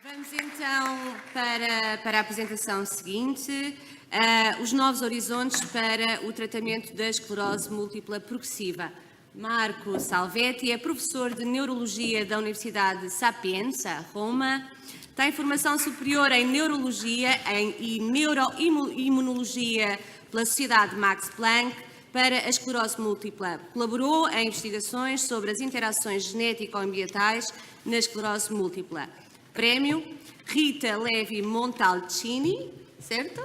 Vamos então para a apresentação seguinte, os novos horizontes para o tratamento da esclerose múltipla progressiva. Marco Salvetti é professor de Neurologia da Universidade de Sapienza, Roma, tem formação superior em Neurologia e Neuroimunologia pela Sociedade Max Planck para a esclerose múltipla. Colaborou em investigações sobre as interações genético-ambientais na esclerose múltipla. Prémio Rita Levi-Montalcini, certo?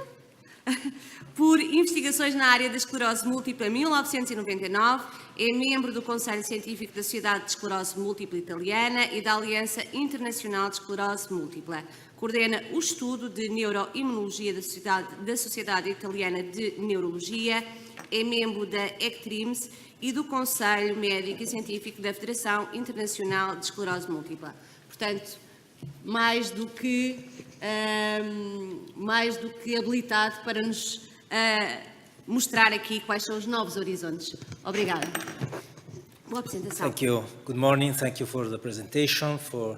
Por investigações na área da esclerose múltipla 1999, é membro do Conselho Científico da Sociedade de Esclerose Múltipla Italiana e da Aliança Internacional de Esclerose Múltipla. Coordena o estudo de Neuroimunologia da Sociedade Italiana de Neurologia, é membro da XIII e do Conselho Médico e Científico da Federação Internacional de Esclerose Múltipla. Portanto, mais do que habilitado para nos mostrar aqui quais são os novos horizontes. Obrigada. Boa apresentação. Thank you. Good morning. Thank you for the presentation, for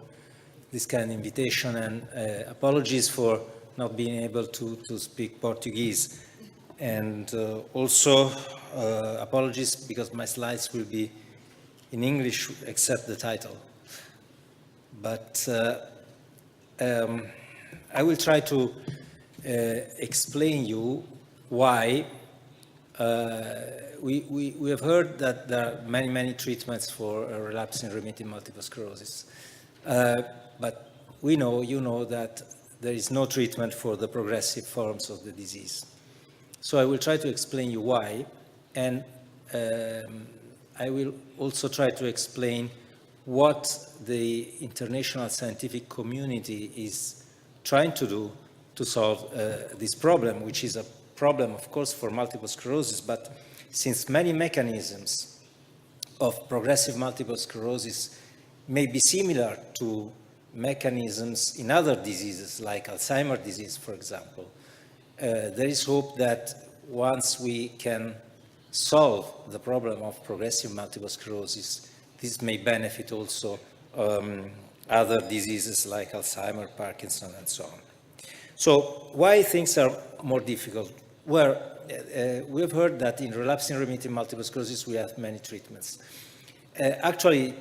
this kind of invitation, and apologies for not being able to speak Portuguese. And also apologies because my slides will be in English except the title. But I will try to explain you why we have heard that there are many treatments for relapsing remitting multiple sclerosis. But you know that there is no treatment for the progressive forms of the disease. So I will try to explain you why, and I will also try to explain what the international scientific community is trying to do to solve this problem, which is a problem, of course, for multiple sclerosis, but since many mechanisms of progressive multiple sclerosis may be similar to mechanisms in other diseases, like Alzheimer's disease, for example, there is hope that once we can solve the problem of progressive multiple sclerosis, this may benefit also other diseases like Alzheimer's, Parkinson, and so on. So why things are more difficult? Well, we have heard that in relapsing remitting multiple sclerosis we have many treatments. Actually,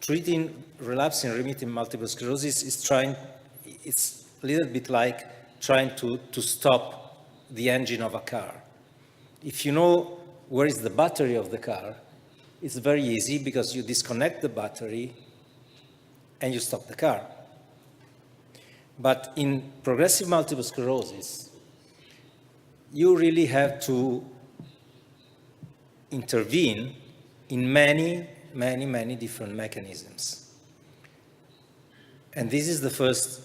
treating relapsing remitting multiple sclerosis it's a little bit like trying to stop the engine of a car. If you know where is the battery of the car, it's very easy because you disconnect the battery and you stop the car. But in progressive multiple sclerosis, you really have to intervene in many different mechanisms. And this is the first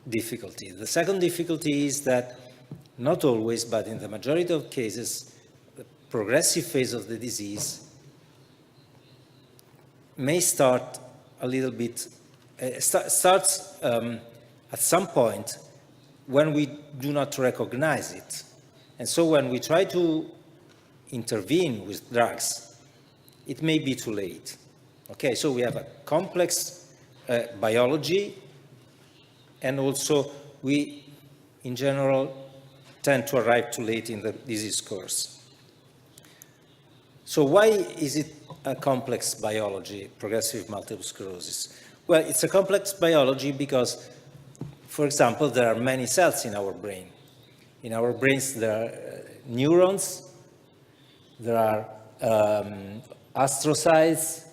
difficulty. The second difficulty is that not always, but in the majority of cases, the progressive phase of the disease may start a little bit, starts at some point when we do not recognize it. And so when we try to intervene with drugs, it may be too late. Okay, so we have a complex biology, and also we, in general, tend to arrive too late in the disease course. So why is it a complex biology, progressive multiple sclerosis? Well, it's a complex biology because, for example, there are many cells in our brain. In our brains, there are neurons, there are astrocytes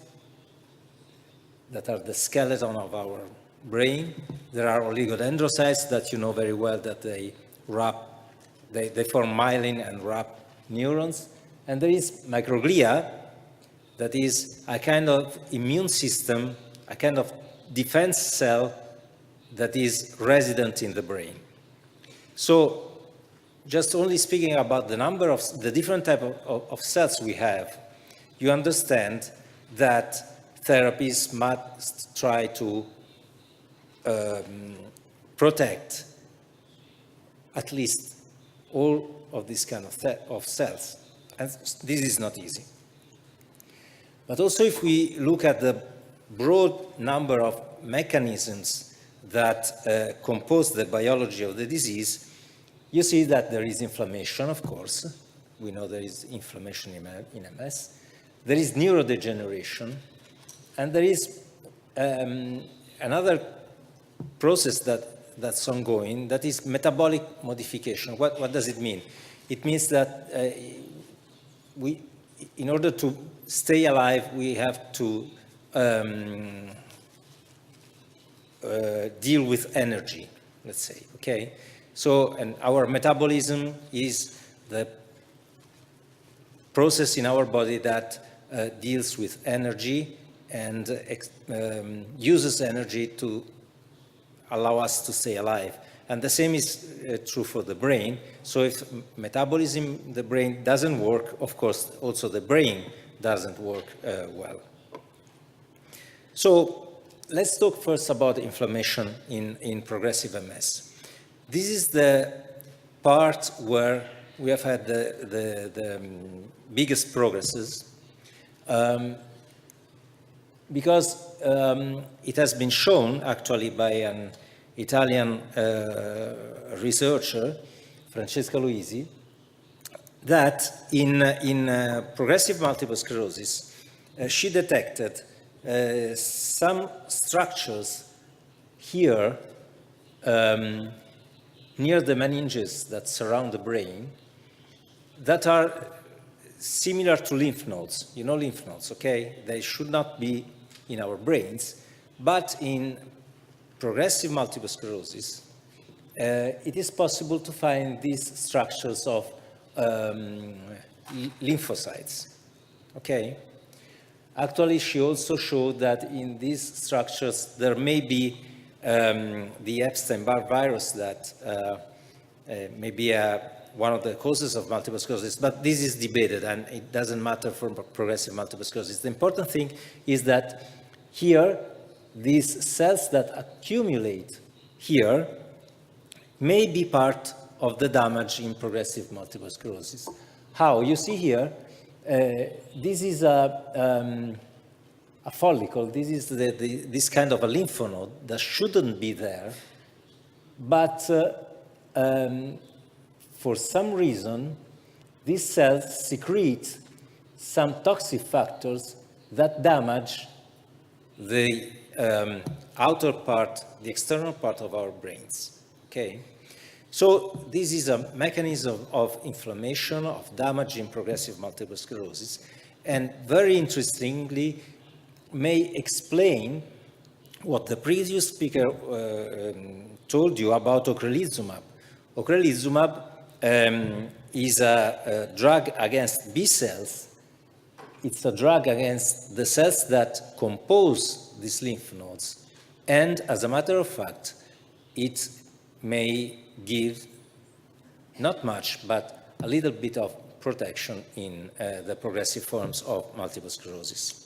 that are the skeleton of our brain. There are oligodendrocytes that you know very well that they form myelin and wrap neurons. And there is microglia that is a kind of immune system, a kind of defense cell that is resident in the brain. So just only speaking about the different type of cells we have, you understand that therapies must try to protect at least all of these kind of cells. And this is not easy. But also if we look at the broad number of mechanisms that compose the biology of the disease, you see that there is inflammation, of course. We know there is inflammation in MS. There is neurodegeneration, and there is another process that's ongoing, that is metabolic modification. What does it mean? It means that in order to stay alive, we have to deal with energy, let's say, okay? So, and our metabolism is the process in our body that deals with energy and uses energy to allow us to stay alive. And the same is true for the brain. So if metabolism in the brain doesn't work, of course, also the brain doesn't work well. So let's talk first about inflammation in progressive MS. This is the part where we have had the biggest progresses because it has been shown actually by an Italian researcher, Francesca Luisi, that in progressive multiple sclerosis, she detected some structures here near the meninges that surround the brain that are similar to lymph nodes. You know lymph nodes, okay? They should not be in our brains, but in progressive multiple sclerosis, it is possible to find these structures of lymphocytes, okay? Actually, she also showed that in these structures, there may be the Epstein-Barr virus that may be one of the causes of multiple sclerosis, but this is debated and it doesn't matter for progressive multiple sclerosis. The important thing is that here, these cells that accumulate here may be part of the damage in progressive multiple sclerosis. How? You see here, this is a follicle. This is this kind of a lymph node that shouldn't be there, but for some reason, these cells secrete some toxic factors that damage the outer part, the external part of our brains, okay? So this is a mechanism of inflammation, of damage in progressive multiple sclerosis, and very interestingly, may explain what the previous speaker told you about ocrelizumab. Ocrelizumab is a drug against B cells. It's a drug against the cells that compose these lymph nodes. And as a matter of fact, it may give not much, but a little bit of protection in the progressive forms of multiple sclerosis.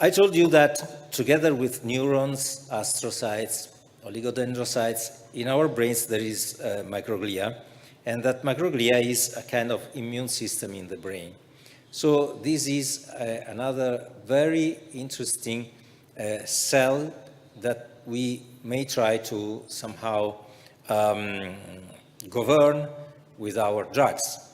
I told you that together with neurons, astrocytes, oligodendrocytes, in our brains there is microglia, and that microglia is a kind of immune system in the brain. So this is another very interesting cell that we may try to somehow govern with our drugs.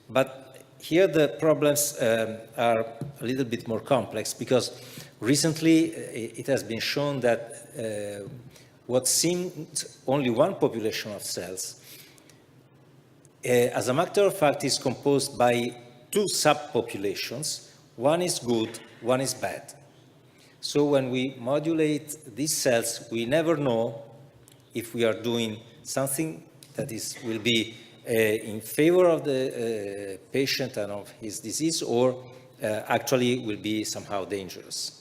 But here the problems are a little bit more complex because recently it has been shown that what seemed only one population of cells, as a matter of fact, is composed by two subpopulations. One is good, one is bad. So when we modulate these cells, we never know if we are doing something that will be in favor of the patient and of his disease, or actually will be somehow dangerous.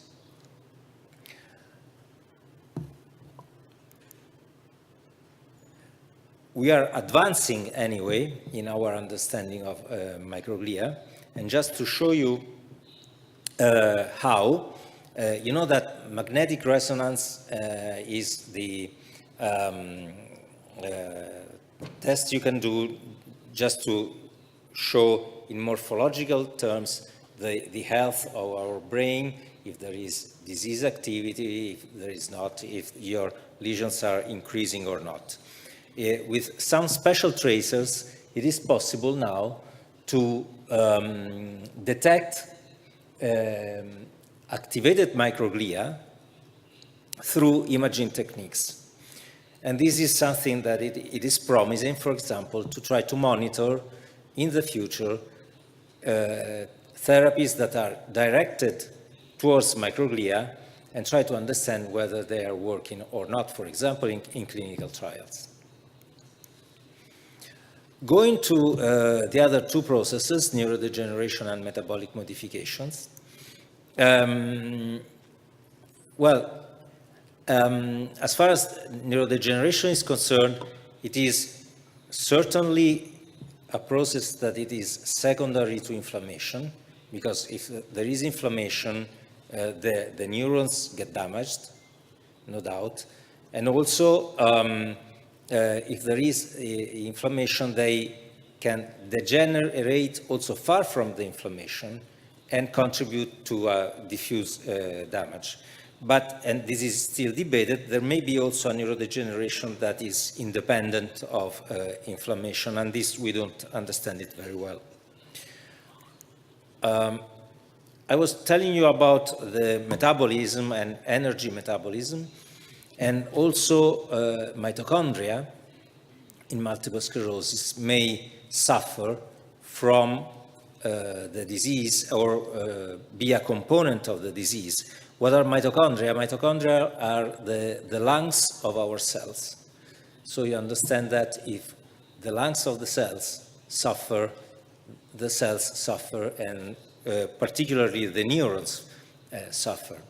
We are advancing anyway in our understanding of microglia, and just to show you how, you know that magnetic resonance is the test you can do just to show in morphological terms the health of our brain, if there is disease activity, if there is not, if your lesions are increasing or not. With some special tracers, it is possible now to detect activated microglia through imaging techniques. And this is something that it is promising, for example, to try to monitor in the future therapies that are directed towards microglia and try to understand whether they are working or not, for example, in clinical trials. Going to the other two processes, neurodegeneration and metabolic modifications. As far as neurodegeneration is concerned, it is certainly a process that it is secondary to inflammation, because if there is inflammation, the neurons get damaged, no doubt. And also, if there is inflammation, they can degenerate also far from the inflammation and contribute to diffuse damage. But, and this is still debated, there may be also a neurodegeneration that is independent of inflammation, and this we don't understand it very well. I was telling you about the metabolism and energy metabolism, and also mitochondria in multiple sclerosis may suffer from the disease or be a component of the disease. What are mitochondria? Mitochondria are the lungs of our cells. So you understand that if the lungs of the cells suffer, the cells suffer, and particularly the neurons suffer.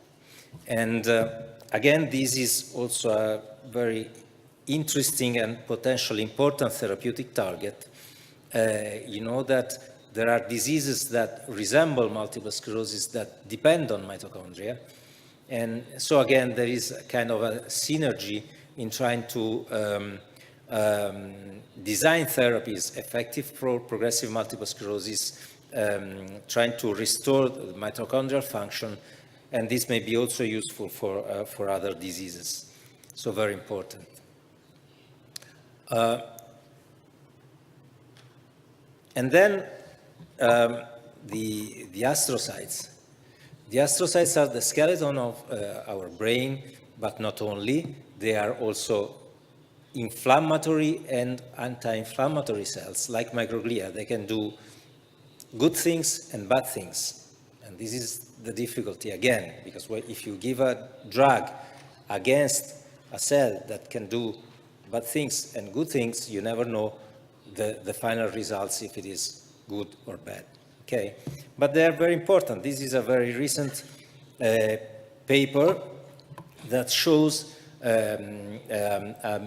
And again, this is also a very interesting and potentially important therapeutic target. You know that there are diseases that resemble multiple sclerosis that depend on mitochondria. And so again, there is a kind of a synergy in trying to design therapies effective for progressive multiple sclerosis, trying to restore the mitochondrial function, and this may be also useful for other diseases. So very important. And then the astrocytes. The astrocytes are the skeleton of our brain, but not only. They are also inflammatory and anti-inflammatory cells, like microglia. They can do good things and bad things. And this is the difficulty again, because if you give a drug against a cell that can do bad things and good things, you never know the final results, if it is good or bad. Okay, but they are very important. This is a very recent paper that shows a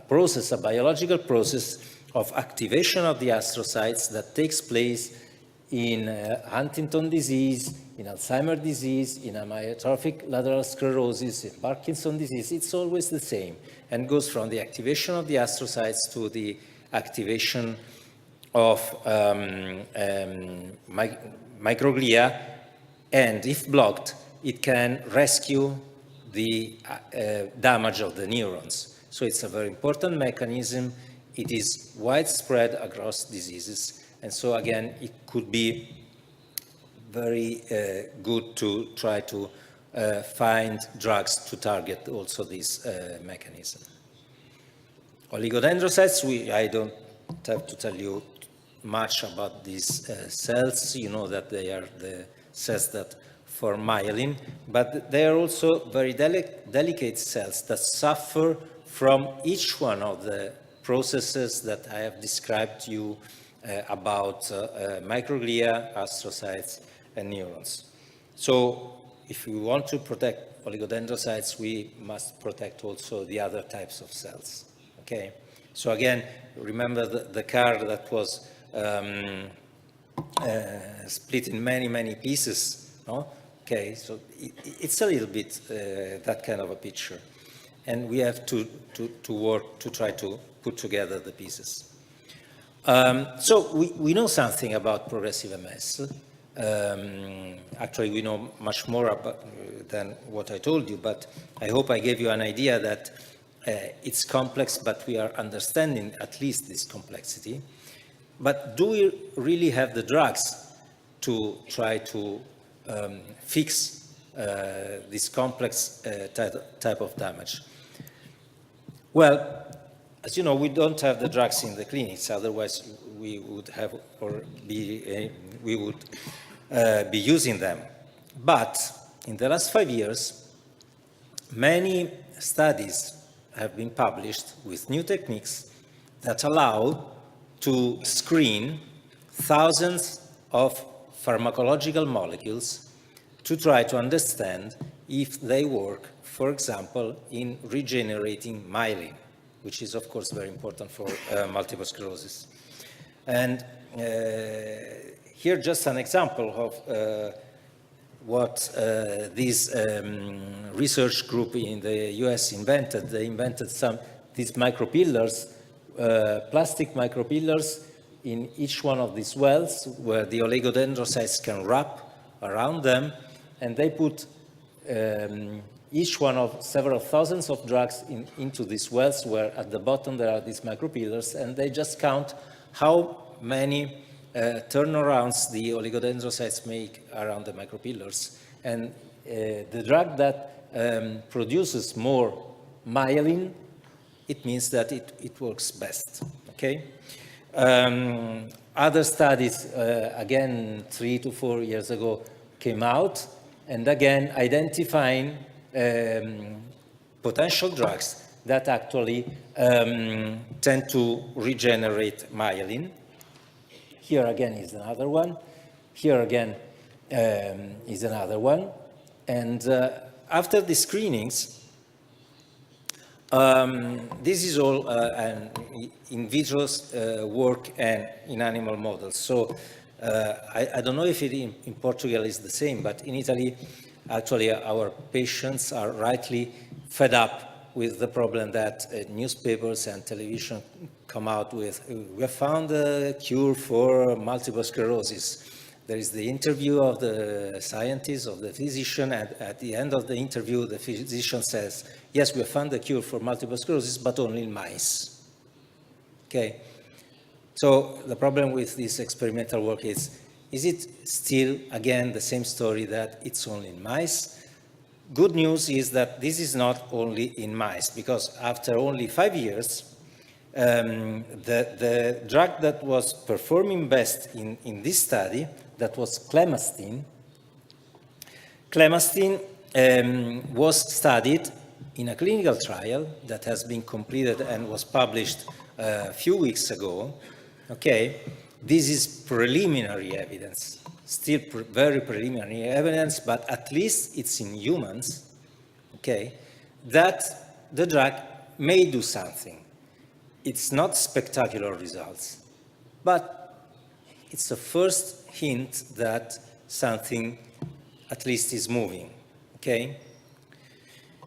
process, a biological process of activation of the astrocytes that takes place in Huntington disease, in Alzheimer's disease, in amyotrophic lateral sclerosis, in Parkinson's disease. It's always the same, and goes from the activation of the astrocytes to the activation of microglia, and if blocked, it can rescue the damage of the neurons. So it's a very important mechanism. It is widespread across diseases, and so again, it could be very good to try to find drugs to target also this mechanism. Oligodendrocytes, I don't have to tell you much about these cells. You know that they are the cells that form myelin, but they are also very delicate cells that suffer from each one of the processes that I have described to you about microglia, astrocytes, and neurons. So if we want to protect oligodendrocytes, we must protect also the other types of cells. Okay? So again, remember the car that was split in many, many pieces, no? Okay, so it's a little bit that kind of a picture. And we have to work to try to put together the pieces. So we know something about progressive MS. Actually, we know much more about, than what I told you, but I hope I gave you an idea that it's complex, but we are understanding at least this complexity. But do we really have the drugs to try to fix this complex type of damage? Well, as you know, we don't have the drugs in the clinics, otherwise we would have or be using them. But in the last 5 years, many studies have been published with new techniques that allow to screen thousands of pharmacological molecules to try to understand if they work, for example, in regenerating myelin, which is, of course, very important for multiple sclerosis. And here, just an example of what this research group in the US invented. They invented these micropillars, plastic micropillars in each one of these wells where the oligodendrocytes can wrap around them, and they put each one of several thousands of drugs into these wells where at the bottom there are these micropillars, and they just count how many turnarounds the oligodendrocytes make around the micropillars. And the drug that produces more myelin, it means that it works best, okay? Other studies, again, 3 to 4 years ago, came out, and again, identifying potential drugs that actually tend to regenerate myelin. Here again is another one. Here again is another one. And after the screenings, this is all an in vitro work and in animal models. So I don't know if it in Portugal is the same, but in Italy, actually our patients are rightly fed up with the problem that newspapers and television come out with. We have found a cure for multiple sclerosis. There is the interview of the scientist, of the physician, and at the end of the interview, the physician says, yes, we have found a cure for multiple sclerosis, but only in mice. Okay? So the problem with this experimental work is it still, again, the same story that it's only in mice? Good news is that this is not only in mice, because after only 5 years, the drug that was performing best in this study, that was clemastine. Clemastine was studied in a clinical trial that has been completed and was published a few weeks ago. Okay, this is preliminary evidence, still very preliminary evidence, but at least it's in humans, okay, that the drug may do something. It's not spectacular results, but it's the first hint that something at least is moving, okay?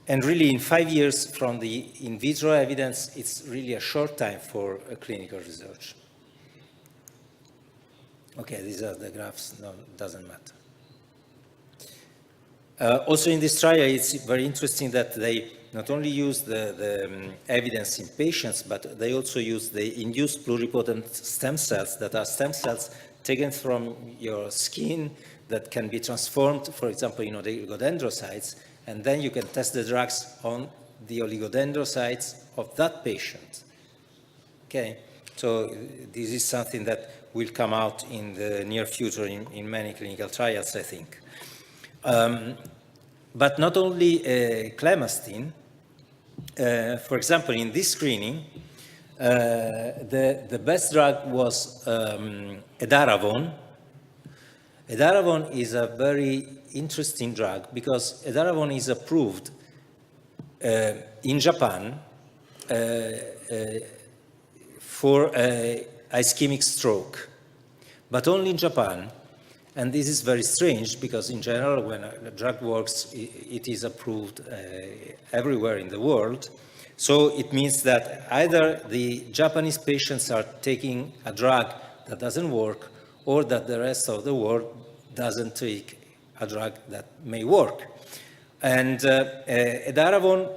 And really, in 5 years from the in vitro evidence, it's really a short time for a clinical research. Okay, these are the graphs, no, it doesn't matter. Also in this trial, it's very interesting that they not only use the evidence in patients, but they also use the induced pluripotent stem cells that are stem cells taken from your skin that can be transformed, for example, the oligodendrocytes, and then you can test the drugs on the oligodendrocytes of that patient. Okay, so this is something that will come out in the near future in many clinical trials, I think. But not only clemastine, for example, in this screening, the best drug was edaravone. Edaravone is a very interesting drug because edaravone is approved in Japan for ischemic stroke, but only in Japan. And this is very strange because in general, when a drug works, it is approved everywhere in the world. So it means that either the Japanese patients are taking a drug that doesn't work, or that the rest of the world doesn't take a drug that may work. And edaravone,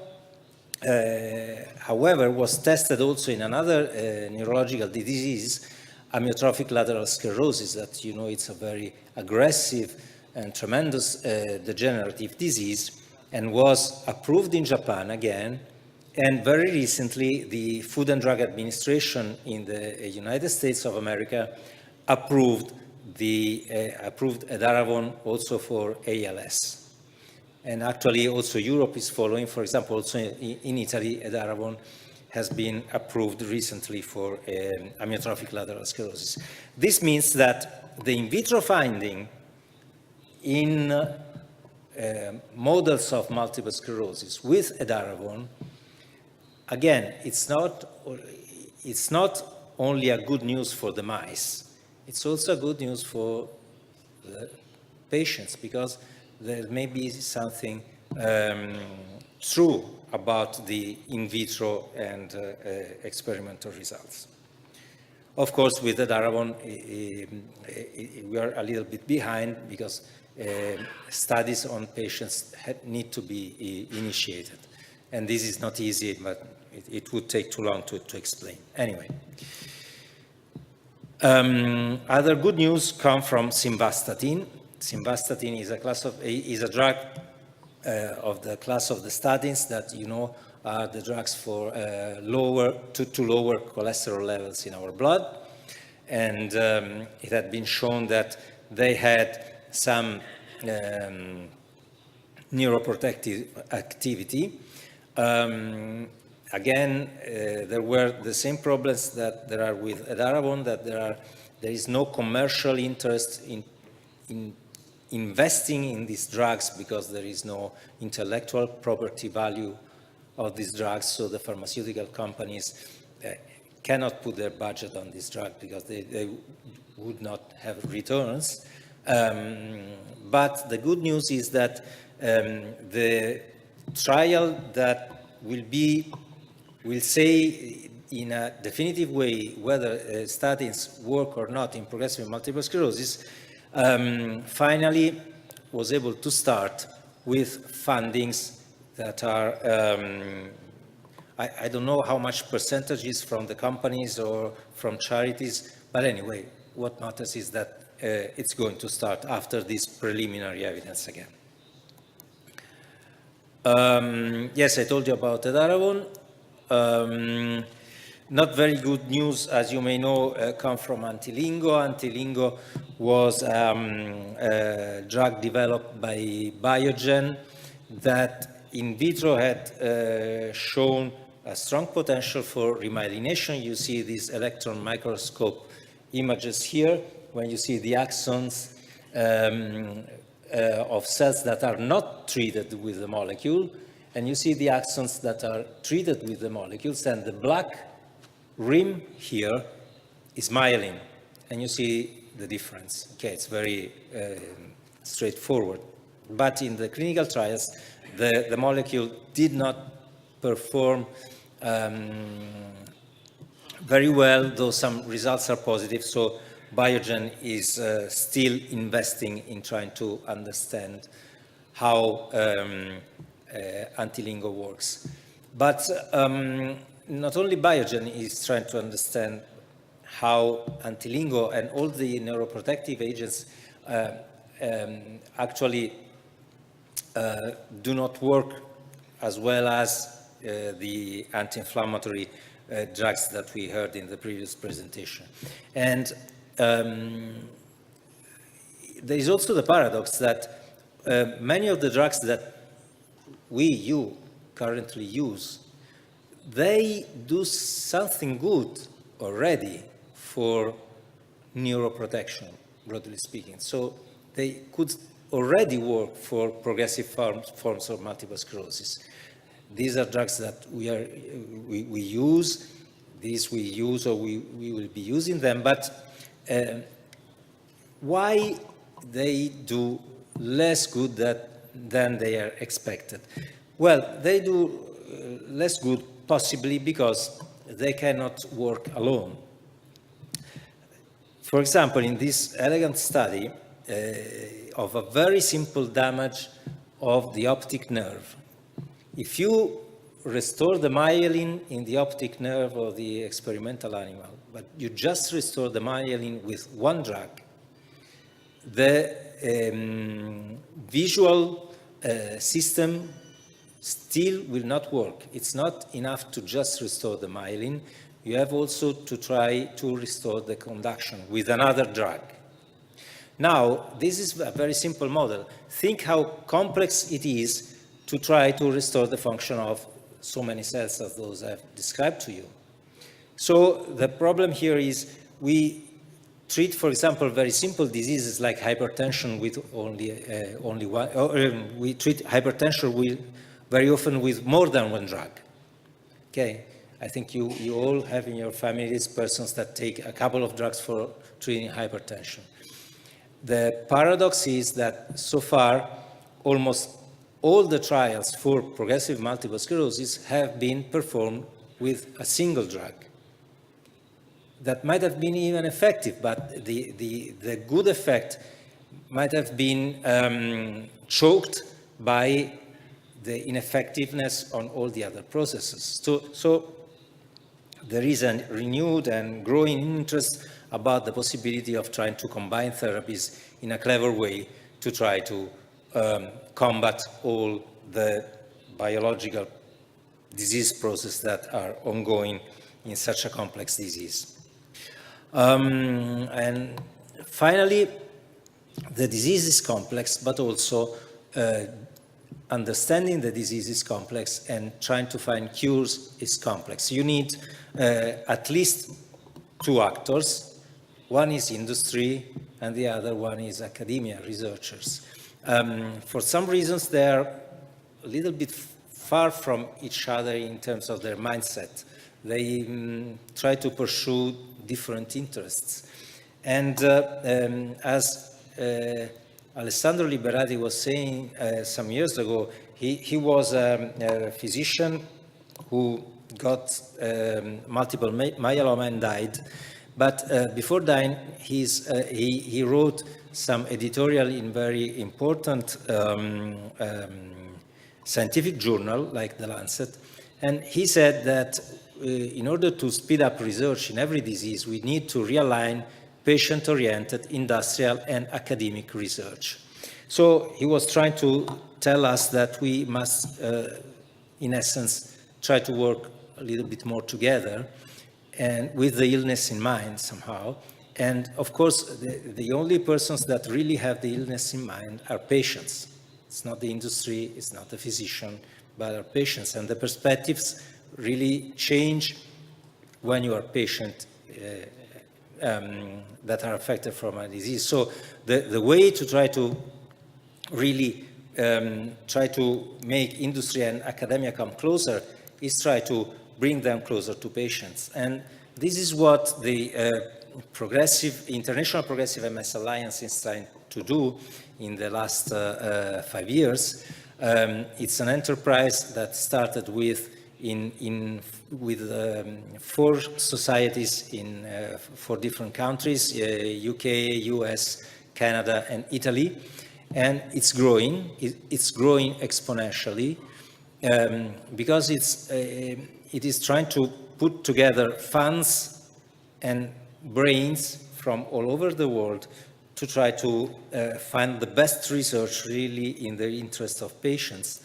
however, was tested also in another neurological disease, amyotrophic lateral sclerosis, that you know it's a very aggressive and tremendous degenerative disease, and was approved in Japan again. And very recently, the Food and Drug Administration in the United States of America approved edaravone also for ALS. And actually also Europe is following. For example, also in Italy, edaravone has been approved recently for amyotrophic lateral sclerosis. This means that the in vitro finding in models of multiple sclerosis with edaravone, again, it's not only a good news for the mice, it's also good news for the patients, because there may be something true about the in vitro and experimental results. Of course, with edaravone, we are a little bit behind, because studies on patients need to be initiated. And this is not easy, but it would take too long to explain. Anyway. Other good news come from simvastatin. Simvastatin is a drug of the class of the statins that you know are the drugs for to lower cholesterol levels in our blood. And it had been shown that they had some neuroprotective activity. Again, there were the same problems that there are with edaravone, that there is no commercial interest in investing in these drugs, because there is no intellectual property value of these drugs. So the pharmaceutical companies cannot put their budget on this drug, because they would not have returns. But the good news is that the trial that will say in a definitive way whether statins work or not in progressive multiple sclerosis, finally was able to start with fundings that are, I don't know how much percentages from the companies or from charities, but anyway, what matters is that it's going to start after this preliminary evidence again. Yes, I told you about edaravone. Not very good news, as you may know, come from Antilingo. Antilingo was a drug developed by Biogen that in vitro had shown a strong potential for remyelination. You see these electron microscope images here, when you see the axons of cells that are not treated with the molecule, and you see the axons that are treated with the molecules, and the black rim here is myelin, and you see the difference. Okay, it's very straightforward. But in the clinical trials, the molecule did not perform very well, though some results are positive. So Biogen is still investing in trying to understand how Antilingo works. But not only Biogen is trying to understand how Antilingo and all the neuroprotective agents actually do not work as well as the anti-inflammatory drugs that we heard in the previous presentation. And there is also the paradox that many of the drugs that you currently use, they do something good already for neuroprotection, broadly speaking. So they could already work for progressive forms of multiple sclerosis. These are drugs that we use, or we will be using them, but why they do less good than they are expected? Well, they do less good possibly because they cannot work alone. For example, in this elegant study of a very simple damage of the optic nerve, if you restore the myelin in the optic nerve of the experimental animal, but you just restore the myelin with one drug, the visual system still will not work. It's not enough to just restore the myelin. You have also to try to restore the conduction with another drug. Now, this is a very simple model. Think how complex it is to try to restore the function of so many cells as those I've described to you. So the problem here is we treat, for example, very simple diseases like hypertension with only one, or we treat hypertension very often with more than one drug. Okay, I think you all have in your families persons that take a couple of drugs for treating hypertension. The paradox is that so far, almost all the trials for progressive multiple sclerosis have been performed with a single drug. That might have been even effective, but the good effect might have been choked by the ineffectiveness on all the other processes. So there is a renewed and growing interest about the possibility of trying to combine therapies in a clever way to try to combat all the biological disease processes that are ongoing in such a complex disease. And finally, the disease is complex, but also understanding the disease is complex and trying to find cures is complex. You need at least two actors. One is industry and the other one is academia, researchers. For some reasons, they are a little bit far from each other in terms of their mindset. They try to pursue different interests. And as Alessandro Liberati was saying some years ago, he was a physician who got multiple myeloma and died. But before dying, he wrote some editorial in very important scientific journal like The Lancet. And he said that in order to speed up research in every disease, we need to realign patient-oriented, industrial, and academic research. So he was trying to tell us that we must, in essence, try to work a little bit more together and with the illness in mind somehow. And of course, the only persons that really have the illness in mind are patients. It's not the industry, it's not the physician, but our patients. And the perspectives really change when you are patient that are affected from a disease. So the way to try to really try to make industry and academia come closer is try to bring them closer to patients. And this is what the International Progressive MS Alliance is trying to do in the last 5 years. It's an enterprise that started with 4 societies in 4 different countries, UK, US, Canada, and Italy. And it's growing. It's growing exponentially because it is trying to put together funds and brains from all over the world to try to find the best research really in the interest of patients.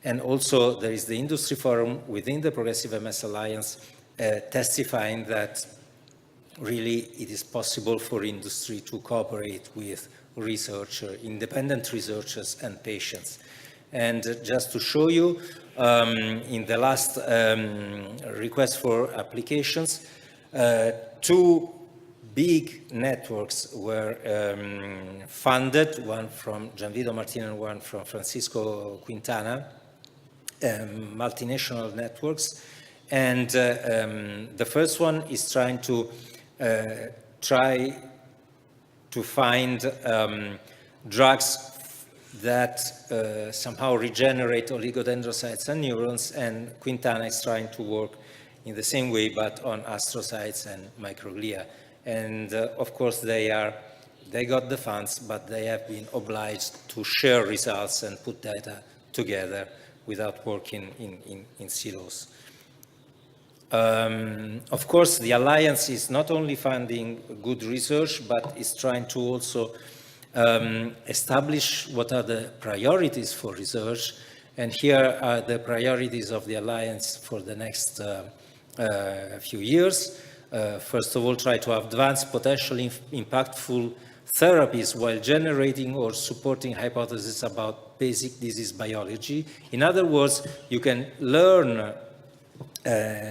And also there is the industry forum within the Progressive MS Alliance testifying that really it is possible for industry to cooperate with researchers, independent researchers and patients. And just to show you, in the last request for applications, 2 big networks were funded, one from Gianvito Martino and one from Francisco Quintana, multinational networks. And the first one is trying to find drugs that somehow regenerate oligodendrocytes and neurons, and Quintana is trying to work in the same way, but on astrocytes and microglia. And of course, they got the funds, but they have been obliged to share results and put data together without working in silos. Of course, the Alliance is not only funding good research, but is trying to also establish what are the priorities for research. And here are the priorities of the Alliance for the next few years. First of all, try to advance potentially impactful therapies while generating or supporting hypotheses about basic disease biology. In other words, you can learn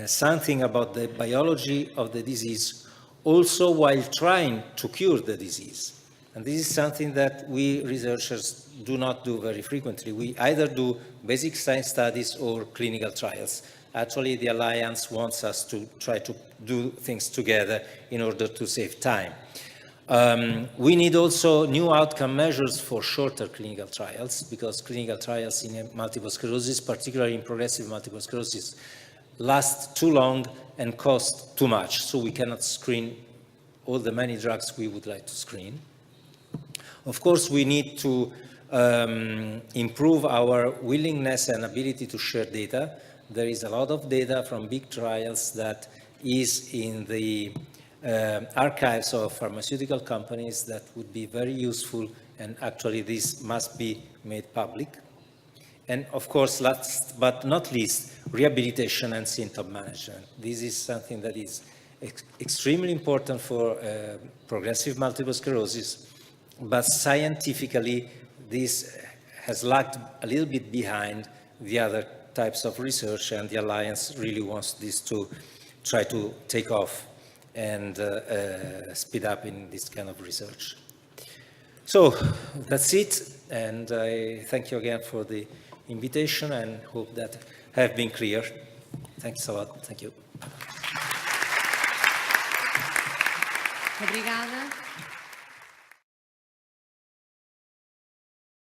something about the biology of the disease also while trying to cure the disease. And this is something that we researchers do not do very frequently. We either do basic science studies or clinical trials. Actually, the Alliance wants us to try to do things together in order to save time. We need also new outcome measures for shorter clinical trials, because clinical trials in multiple sclerosis, particularly in progressive multiple sclerosis, last too long and cost too much. So we cannot screen all the many drugs we would like to screen. Of course, we need to improve our willingness and ability to share data. There is a lot of data from big trials that is in the archives of pharmaceutical companies that would be very useful, and actually this must be made public. And of course, last but not least, rehabilitation and symptom management. This is something that is extremely important for progressive multiple sclerosis, but scientifically this has lagged a little bit behind the other types of research, and the Alliance really wants this to try to take off and speed up in this kind of research. So that's it, and I thank you again for the invitation and hope that have been clear. Thanks a lot. Thank you. Obrigada.